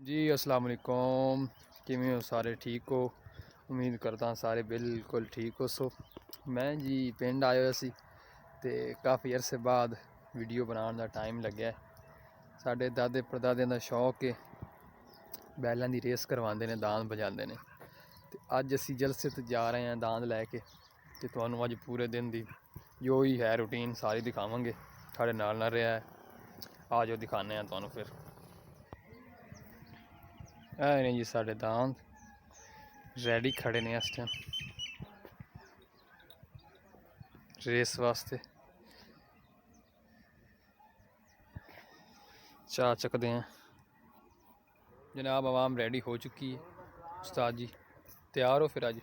जी अस्सलाम वालेकुम, किवें हो सारे? ठीक हो? उम्मीद करता सारे बिल्कुल ठीक हो। सो मैं जी पिंड आया सी ते काफ़ी अरसे बाद वीडियो बनाने का टाइम लग्या। साढ़े दादे परदादे का शौक है, बैलों की रेस करवाते हैं, दांद बजाते हैं। तो अज असी जलसे ते जा रहे हैं दांद लैके, तो तुहानू अज पूरे दिन की जो ही है रूटीन सारी दिखावांगे। साढ़े नाल रहा है, आ जाओ दिखाने हैं तुहानू। फिर है जी साढ़े दांद रेडी खड़े ने इस टाइम रेस वास्ते। चाह चकते हैं जनाब, आवाम रेडी हो चुकी है। उस्ताद जी तैयार हो फिर? अज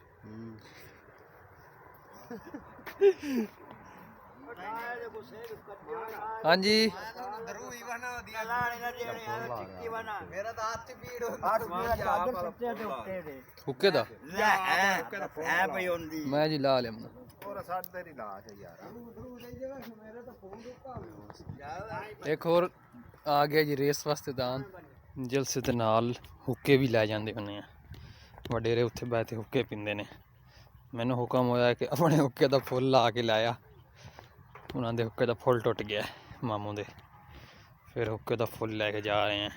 हाँ जी, हुक्के दा मैं जी ला लिया। एक और आ गया जी रेस वास्ते दान। जलसे दे नाल हुक्के भी लै जांदे हुंदे आ। वडेरे उत्थे बैठे हुक्के पींदे ने। मैनू हुक्म होया कि अपने हुक्के दा फुल ला के लाया। उन्हां दे हुक्के दा फुल टुट गया मामू दे, फिर हुक्के दा फुल लैके जा रहे हैं।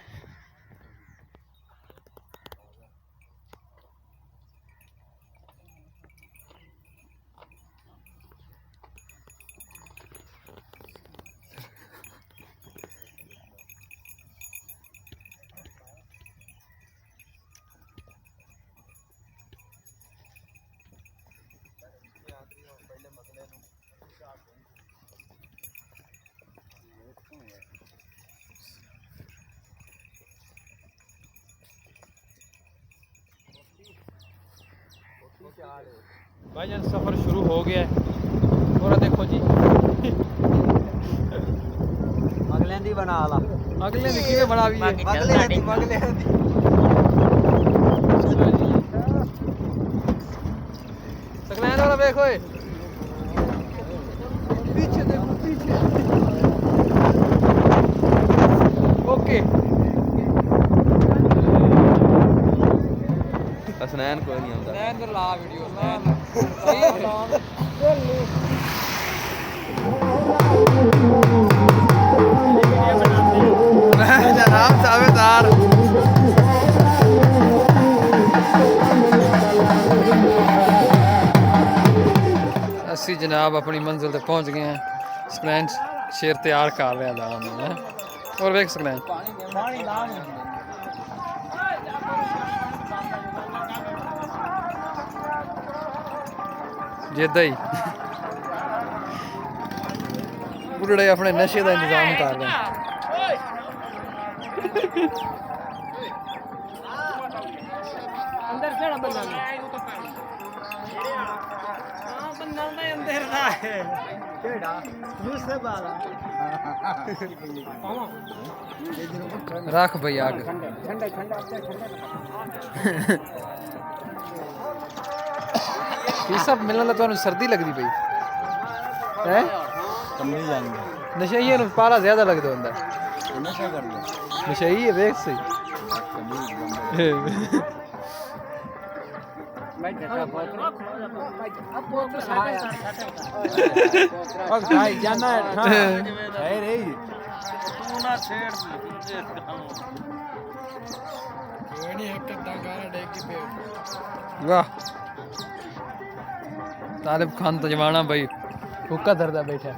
भाई जान सफ़र शुरू हो गया है और देखो जी अगले दी बना ला, अगले दी किवें बना भी है। सकलैन वाला देखो पीछे देखो पीछे। ओके हसनैन कोई नहीं आंदा। स्नैन कर ला वीडियो स्नैन सही है जनाब दावेदार। असी जनाब अपनी मंजिल तक पहुंच गए हैं। स्कलैन शेर तैयार कर रहे हैं और वेख स्कलैन जिदा ही बुढ़े अपने नशे का इंतजाम कर रहे हैं। रख भाई आग ये सब मिलने तो सर्दी लगती पई है। नशे पाला ज्यादा लगता होंगे। नशे वेख सही वाह तालिब खान तो जमाना भाई हुक्का धरदा बैठा।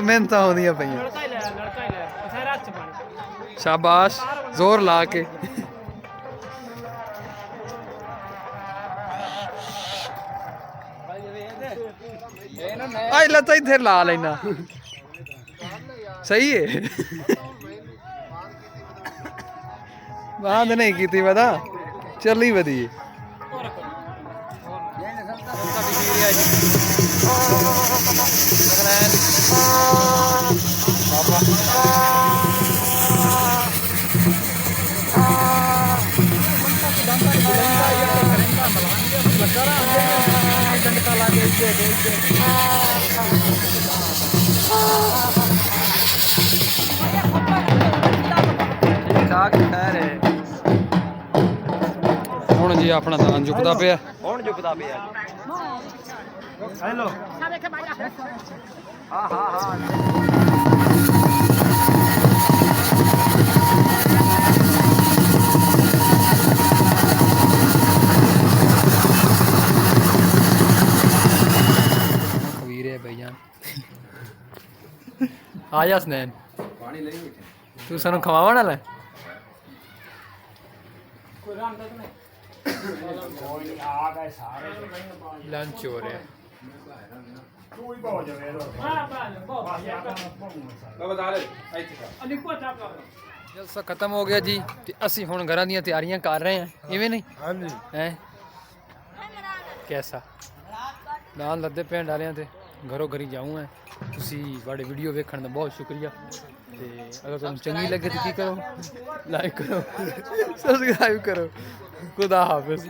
मेहनत होंदियां पईयां। शाबाश जोर ला के आई लता इधर ला लेना सही है। बांध नहीं की थी पता चली वधी Keren. ਹੁਣ ਜੀ ਆਪਣਾ ਦਾਨ ਝੁਕਦਾ ਪਿਆ। ਹੁਣ ਝੁਕਦਾ ਪਿਆ। हेलो ਹਾਂ ਹਾਂ ਹਾਂ। खबीर है भैया आ जा स्नैन तू सानू खवावा ना ले लंच हो रहा है। ਜਲਸਾ ਖਤਮ ਹੋ ਗਿਆ ਜੀ ਤੇ ਅਸੀਂ ਹੁਣ ਘਰਾਂ ਦੀਆਂ ਤਿਆਰੀਆਂ ਕਰ ਰਹੇ ਹਾਂ ਇਵੇਂ ਨਹੀਂ ਹਾਂਜੀ ਹੈ ਕੈਸਾ ਨਾਲ ਲੱਦੇ ਪਿੰਡ ਵਾਲਿਆਂ ਤੇ ਘਰੋਂ ਘਰੀ ਜਾਊਂ ਹੈ ਤੁਸੀਂ ਤੁਹਾਡੇ ਵੀਡੀਓ ਵੇਖਣ ਦਾ ਬਹੁਤ ਸ਼ੁਕਰੀਆ ਤੇ ਅਗਰ ਤੁਹਾਨੂੰ ਚੰਗੀ ਲੱਗੇ ਤਾਂ ਕੀ ਕਰੋ ਲਾਈਕ ਕਰੋ ਸਬਸਕ੍ਰਾਈਬ ਕਰੋ ਖੁਦਾ ਹਾਫਿਜ਼।